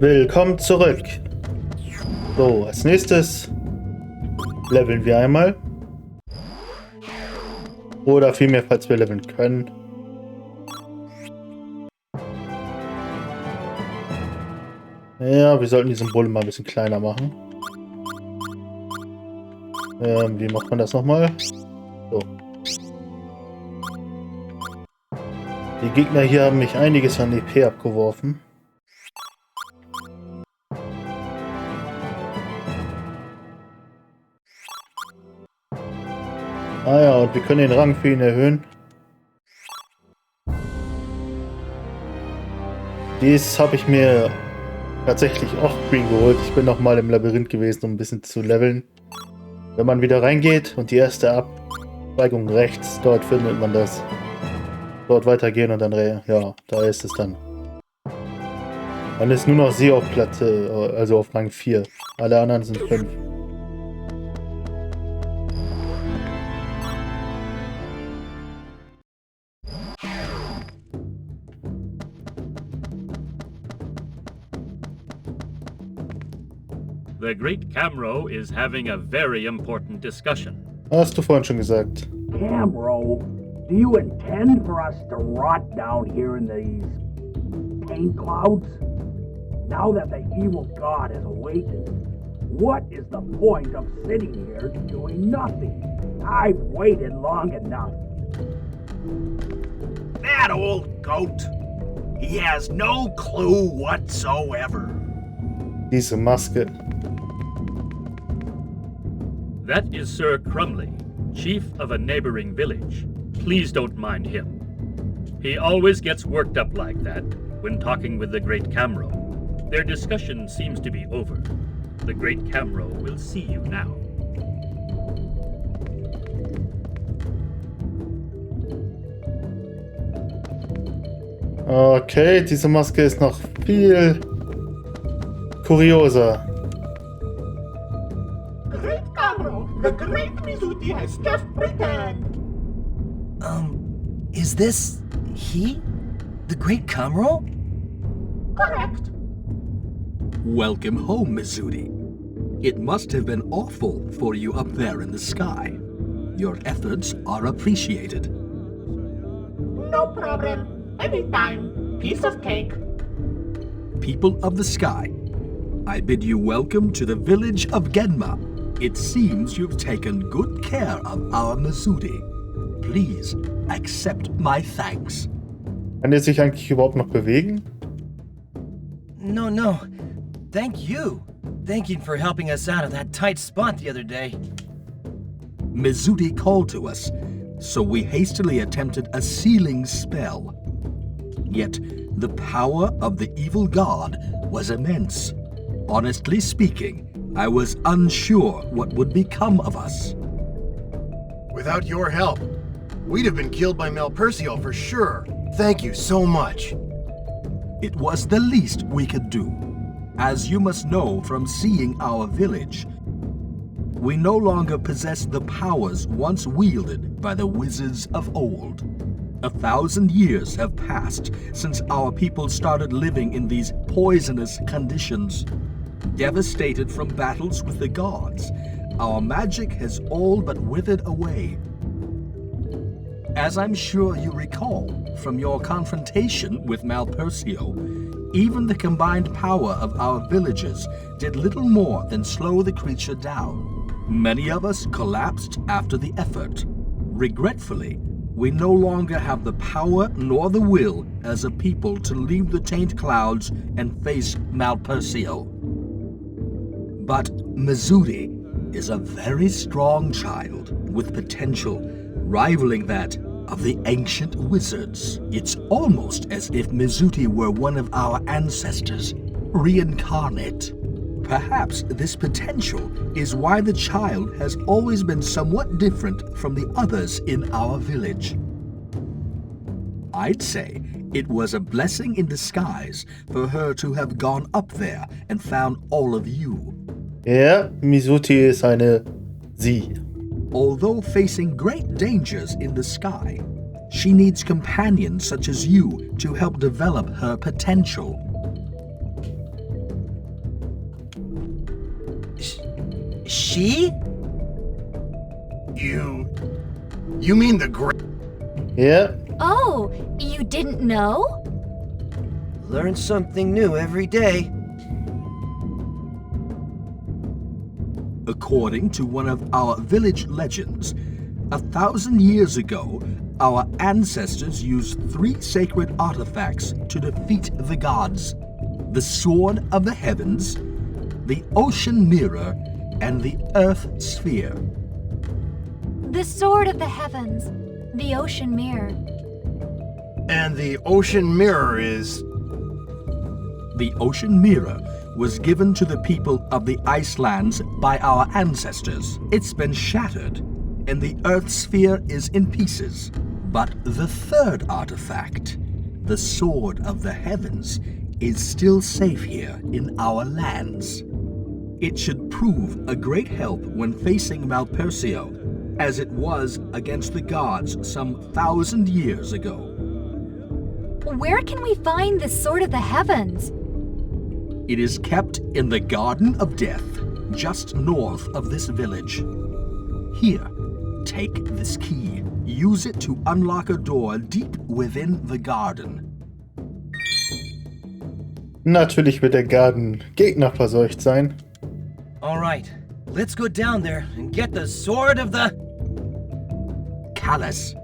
Willkommen zurück. So, als nächstes leveln wir einmal. Oder vielmehr, falls wir leveln können. Ja, wir sollten die Symbole mal ein bisschen kleiner machen. Wie macht man das nochmal? So. Die Gegner hier haben mich einiges an EP abgeworfen. Ah ja, und wir können den Rang für ihn erhöhen. Dies habe ich mir tatsächlich off-screen geholt. Ich bin noch mal im Labyrinth gewesen, um ein bisschen zu leveln. Wenn man wieder reingeht und die erste Abzweigung rechts, dort findet man das. Dort weitergehen und dann, ja, da ist es dann. Dann ist nur noch sie auf Platz, also auf Rang 4. Alle anderen sind 5. The Great Camro is having a very important discussion. Hast du vorhin schon gesagt. Camro, do you intend for us to rot down here in these paint clouds? Now that the evil god has awakened, what is the point of sitting here doing nothing? I've waited long enough. That old goat. He has no clue whatsoever. Diese Maske. That is Sir Crumley, chief of a neighboring village. Please don't mind him. He always gets worked up like that when talking with the Great Camro. Their discussion seems to be over. The Great Camro will see you now. Okay, diese Maske ist noch viel kurioser. Great Camro, the great Mizuti has just returned. Is this he? The Great Camro? Correct. Welcome home, Mizuti. It must have been awful for you up there in the sky. Your efforts are appreciated. No problem. Anytime. Piece of cake. People of the sky, I bid you welcome to the village of Genma. It seems you've taken good care of our Mizuti. Please accept my thanks. Kann er sich eigentlich überhaupt noch bewegen? No. Thank you. Thank you for helping us out of that tight spot the other day. Mizuti called to us, so we hastily attempted a sealing spell. Yet, the power of the evil god was immense. Honestly speaking, I was unsure what would become of us. Without your help, we'd have been killed by Malpercio for sure. Thank you so much. It was the least we could do. As you must know from seeing our village, we no longer possess the powers once wielded by the wizards of old. 1,000 years have passed since our people started living in these poisonous conditions. Devastated from battles with the gods, our magic has all but withered away. As I'm sure you recall from your confrontation with Malpercio, even the combined power of our villagers did little more than slow the creature down. Many of us collapsed after the effort. Regretfully, we no longer have the power nor the will as a people to leave the taint clouds and face Malpercio. But Mizuti is a very strong child with potential rivaling that of the ancient wizards. It's almost as if Mizuti were one of our ancestors, reincarnate. Perhaps this potential is why the child has always been somewhat different from the others in our village. I'd say it was a blessing in disguise for her to have gone up there and found all of you. Ja, Mizuti ist eine sie. Although facing great dangers in the sky, she needs companions such as you to help develop her potential. She? You mean the great... Yeah, Oh, you didn't know? Learn something new every day. According to one of our village legends, 1,000 years ago, our ancestors used 3 sacred artifacts to defeat the gods: the Sword of the Heavens, the Ocean Mirror, and the Earth Sphere. The Sword of the Heavens, the Ocean Mirror. And the Ocean Mirror is... The Ocean Mirror was given to the people of the Icelands by our ancestors. It's been shattered, and the Earth Sphere is in pieces. But the third artifact, the Sword of the Heavens, is still safe here in our lands. It should prove a great help when facing Malpersio, as it was against the gods some 1,000 years ago. Where can we find the Sword of the Heavens? It is kept in the Garden of Death, just north of this village. Here, take this key. Use it to unlock a door deep within the garden. natürlich wird der Garten Gegner verseucht sein. All right, let's go down there and get the Sword of the... Callus.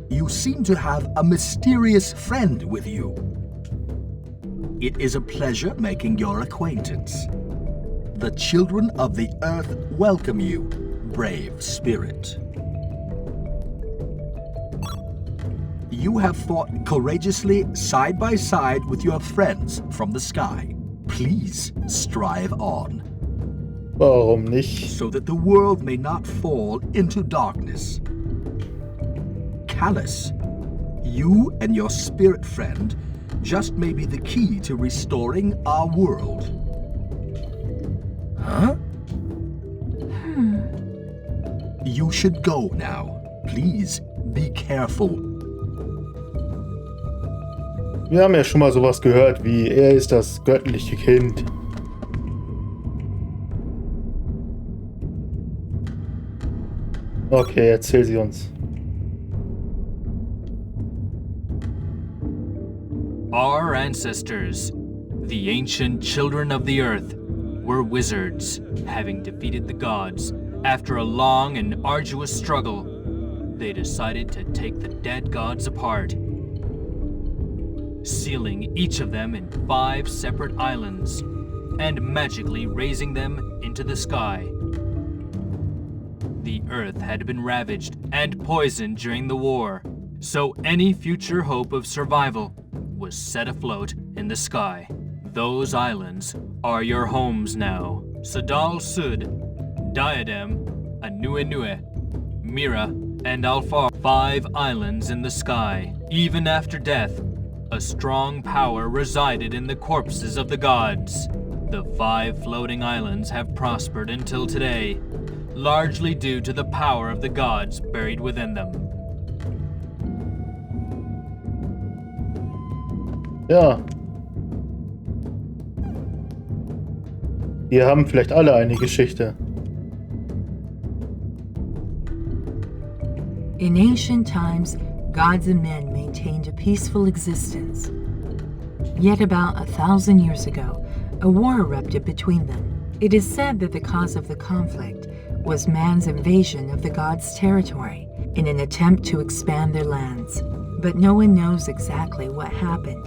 You seem to have a mysterious friend with you. It is a pleasure making your acquaintance. The children of the earth welcome you, brave spirit. You have fought courageously side by side with your friends from the sky. Please strive on, Warum nicht? so that the world may not fall into darkness. Callus, you and your spirit friend just may be the key to restoring our world. Huh? You should go now. Please be careful. Wir haben ja schon mal sowas gehört wie, er ist das göttliche Kind. Okay, erzähl sie uns. Our ancestors, the ancient children of the earth, were wizards, having defeated the gods. After a long and arduous struggle, they decided to take the dead gods apart, sealing each of them in 5 separate islands, and magically raising them into the sky. The earth had been ravaged and poisoned during the war, so any future hope of survival was set afloat in the sky. Those islands are your homes now. Sadal Sud, Diadem, Anuenue, Mira, and Alfar. 5 islands in the sky. Even after death, a strong power resided in the corpses of the gods. The 5 floating islands have prospered until today, largely due to the power of the gods buried within them. Ja. Wir haben vielleicht alle eine Geschichte. In ancient times, gods and men maintained a peaceful existence. Yet about 1,000 years ago, a war erupted between them. It is said that the cause of the conflict was man's invasion of the gods' territory in an attempt to expand their lands. But no one knows exactly what happened.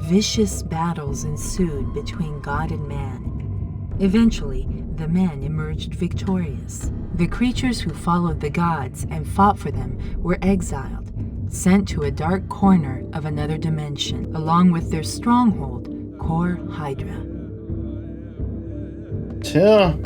Vicious battles ensued between God and man. Eventually, the men emerged victorious. The creatures who followed the gods and fought for them were exiled, sent to a dark corner of another dimension, along with their stronghold, Kor Hydra. Tja.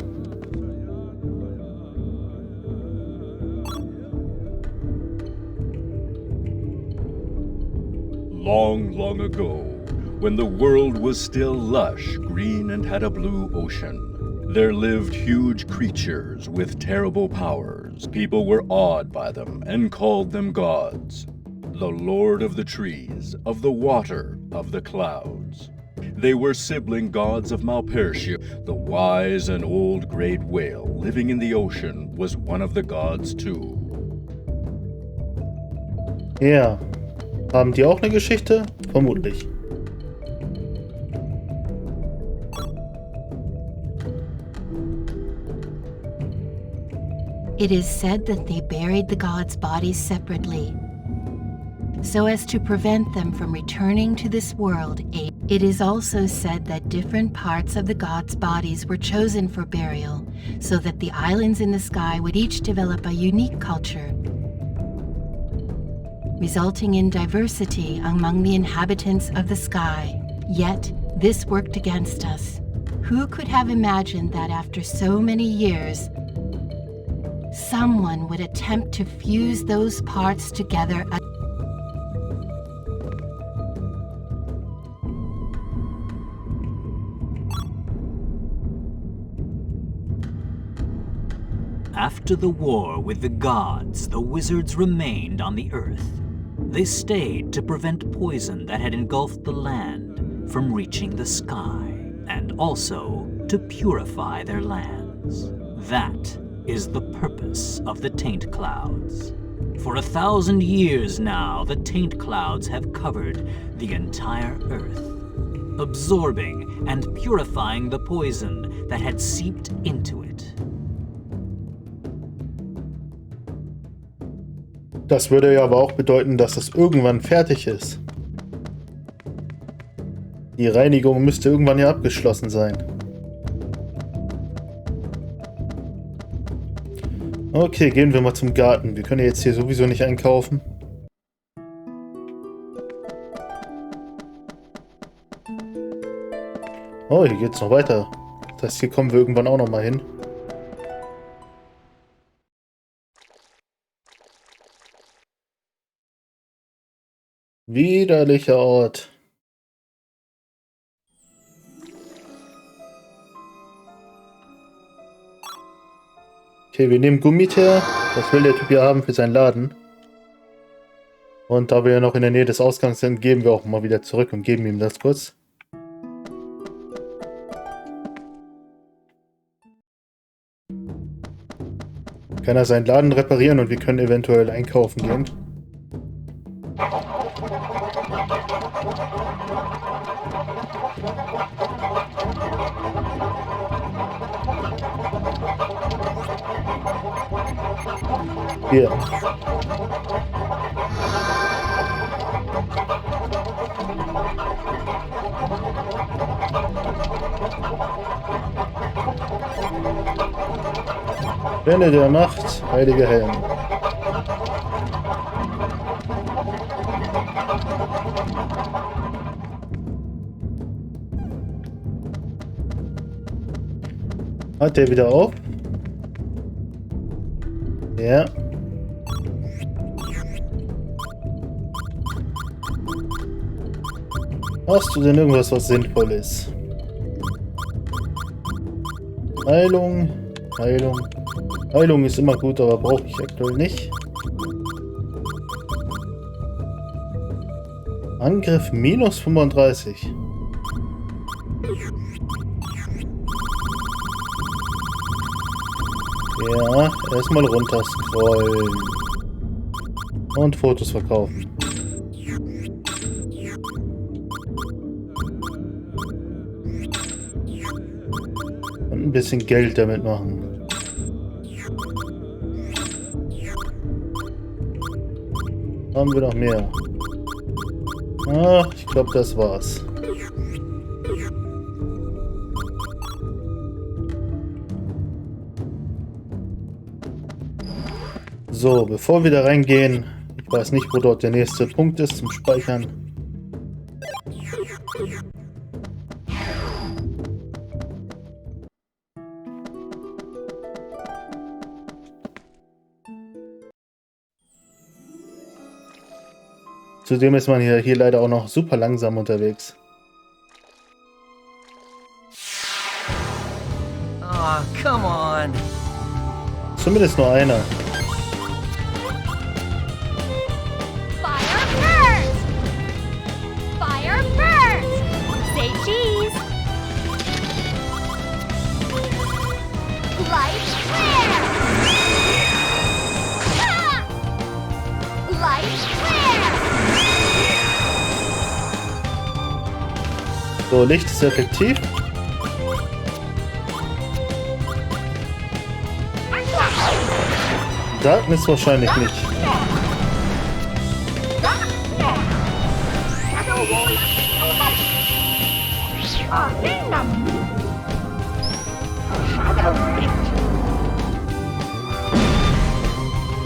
Long, long ago, when the world was still lush, green, and had a blue ocean, there lived huge creatures with terrible powers. People were awed by them and called them gods. The Lord of the trees, of the water, of the clouds. They were sibling gods of Malpersia. The wise and old great whale living in the ocean was one of the gods too. Ja. Haben die auch eine Geschichte? Vermutlich. It is said that they buried the gods' bodies separately, so as to prevent them from returning to this world. It is also said that different parts of the gods' bodies were chosen for burial, so that the islands in the sky would each develop a unique culture, resulting in diversity among the inhabitants of the sky. Yet, this worked against us. Who could have imagined that after so many years, someone would attempt to fuse those parts together? After the war with the gods, the wizards remained on the earth. They stayed to prevent poison that had engulfed the land from reaching the sky, and also to purify their lands. That is the purpose of the taint clouds. For 1,000 years now, the taint clouds have covered the entire earth, absorbing and purifying the poison that had seeped into it. Das würde ja aber auch bedeuten, dass es irgendwann fertig ist. Die Reinigung müsste irgendwann ja abgeschlossen sein. Okay, gehen wir mal zum Garten. Wir können jetzt hier sowieso nicht einkaufen. Oh, hier geht's noch weiter. Das heißt, hier kommen wir irgendwann auch noch mal hin. Widerlicher Ort. Okay, wir nehmen Gummiteer. Das will der Typ ja haben für seinen Laden. Und da wir ja noch in der Nähe des Ausgangs sind, gehen wir auch mal wieder zurück und geben ihm das kurz. Kann er seinen Laden reparieren und wir können eventuell einkaufen gehen. Hier. Wende der Nacht, heiliger Helm. Hat der wieder auf? Ja. Hast du denn irgendwas, was sinnvoll ist? Heilung, Heilung. Heilung ist immer gut, aber brauche ich aktuell nicht. Angriff minus 35. Ja, erstmal runter scrollen. Und Fotos verkaufen. Und ein bisschen Geld damit machen. Haben wir noch mehr? Ah, ich glaube, das war's. So, bevor wir da reingehen, ich weiß nicht, wo dort der nächste Punkt ist zum Speichern. Zudem ist man hier leider auch noch super langsam unterwegs. Oh, come on. Zumindest nur einer. Fire burst! Fire burst! Seichi So, Licht ist effektiv. Darkness wahrscheinlich nicht.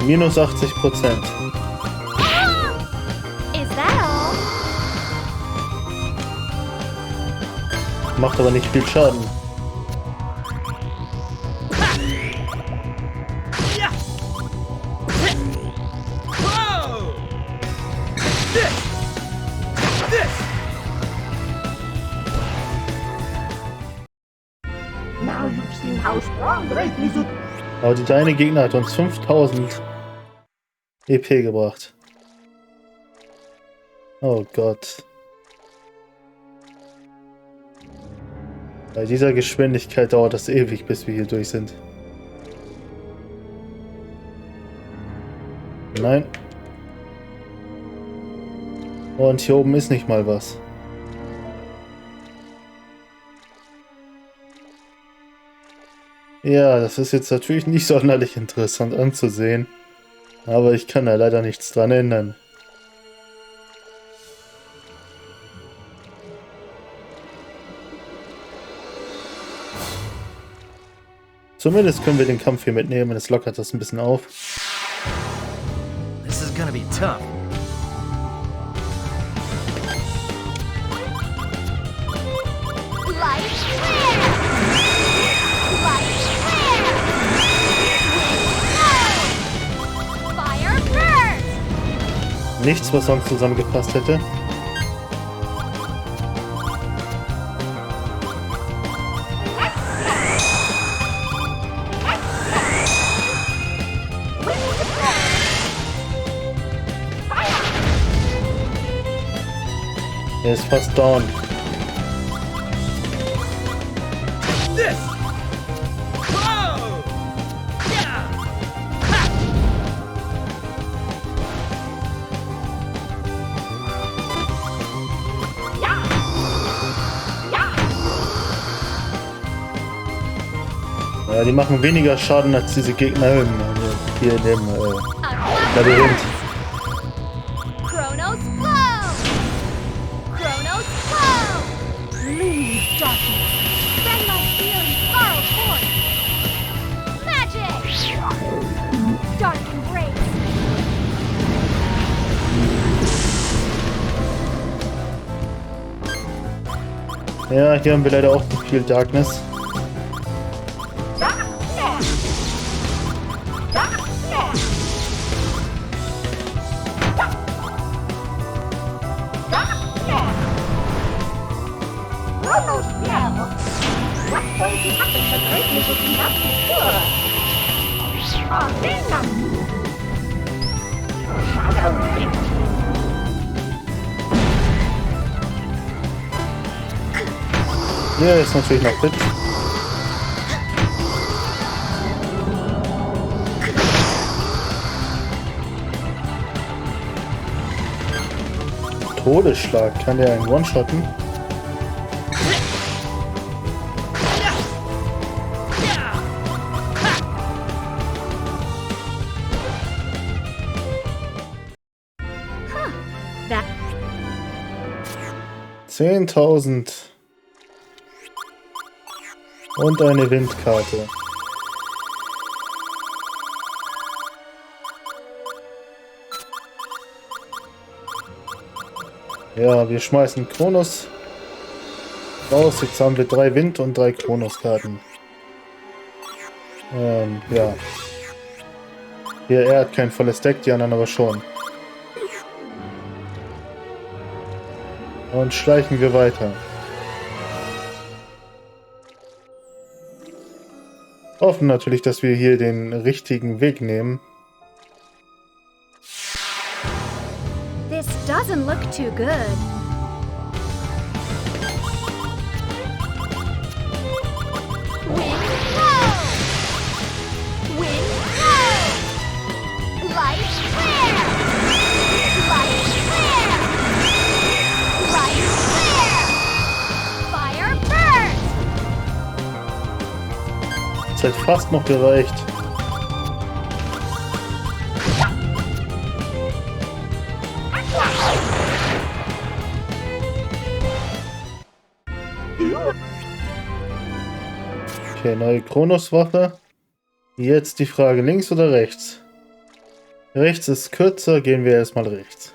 Minus 80%. Macht aber nicht viel Schaden. Aber die deine Gegner hat uns 5000 EP gebracht. Oh Gott. Bei dieser Geschwindigkeit dauert das ewig, bis wir hier durch sind. Nein. Und hier oben ist nicht mal was. Ja, das ist jetzt natürlich nicht sonderlich interessant anzusehen. Aber ich kann da leider nichts dran ändern. Zumindest können wir den Kampf hier mitnehmen, es lockert das ein bisschen auf. This is gonna be tough. Nichts, was sonst zusammengepasst hätte. Er ist fast down. Ja, die machen weniger Schaden als diese Gegner hier in dem Labyrinth. Ja, hier haben wir leider auch nicht viel Darkness. Ja, ist natürlich noch fit. Todesschlag, kann der einen One-Shotten? That 10.000 und eine Windkarte. Ja, wir schmeißen Kronos raus. Jetzt haben wir 3 Wind- und 3 Kronos-Karten. Ja. Hier, er hat kein volles Deck, die anderen aber schon. Und schleichen wir weiter. Hoffen natürlich, dass wir hier den richtigen Weg nehmen. this doesn't look too good. Lebenszeit fast noch gereicht. Okay, neue Kronos-Waffe. Jetzt die Frage, links oder rechts? Rechts ist kürzer, gehen wir erstmal rechts.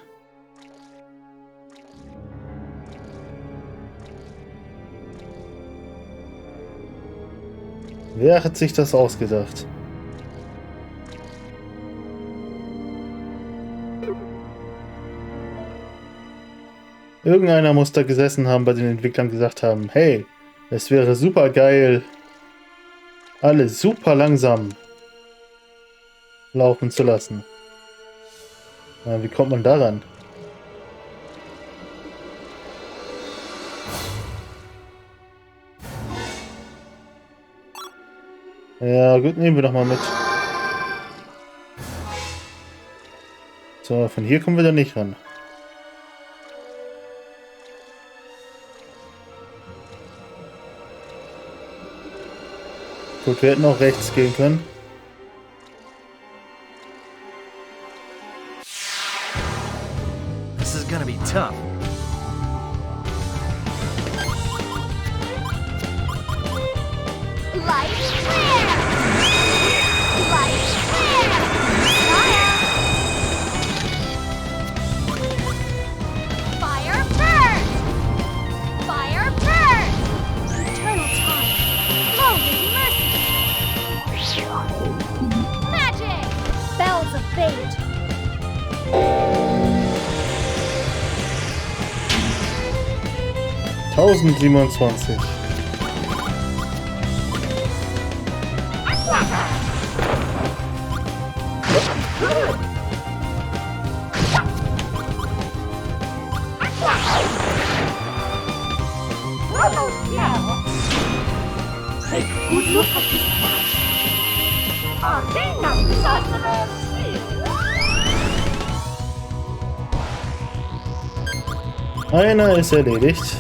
Wer hat sich das ausgedacht? Irgendeiner muss da gesessen haben, bei den Entwicklern gesagt haben, hey, es wäre super geil, alle super langsam laufen zu lassen. Na, wie kommt man daran? Ja, gut, nehmen wir doch mal mit. So, von hier kommen wir da nicht ran. Gut, wir hätten auch rechts gehen können. This is gonna be tough. Light flare! Light flare! Fire burst! Fire burst! Eternal time! Flow with mercy! Magic! Bells of fate! 1027. Take a good look at this match. Arena Sorcerer Einer ist erledigt.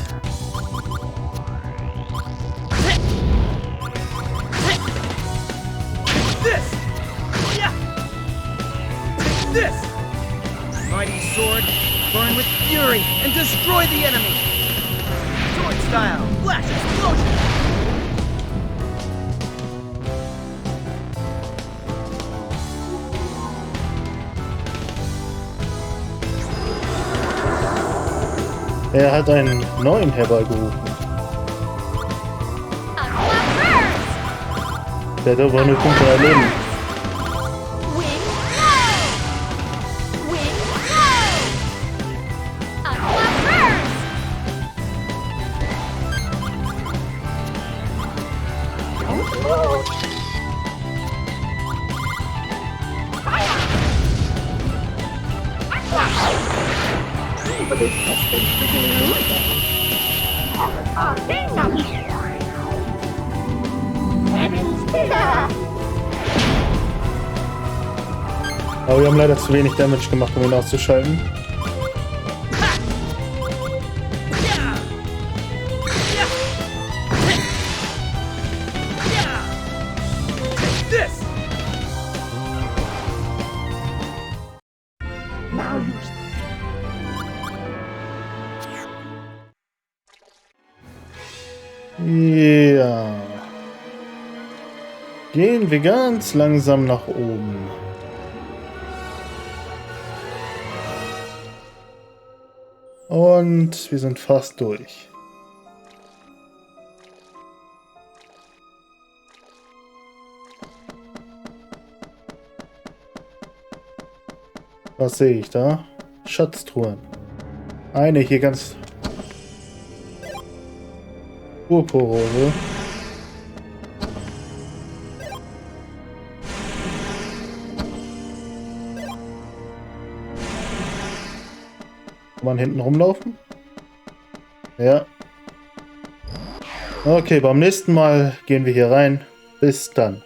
This! Mighty sword, burn with fury and destroy the enemy! Sword style, flash explosion! Er hat einen neuen herbeigerufen. Der hat aber nur 5 Leben. Aber wir haben leider zu wenig Damage gemacht, um ihn auszuschalten. Ja. Gehen wir ganz langsam nach oben. Und wir sind fast durch. Was sehe ich da? Schatztruhen. Eine hier ganz purpurrose. Kann man hinten rumlaufen? Ja. Okay, beim nächsten Mal gehen wir hier rein. Bis dann.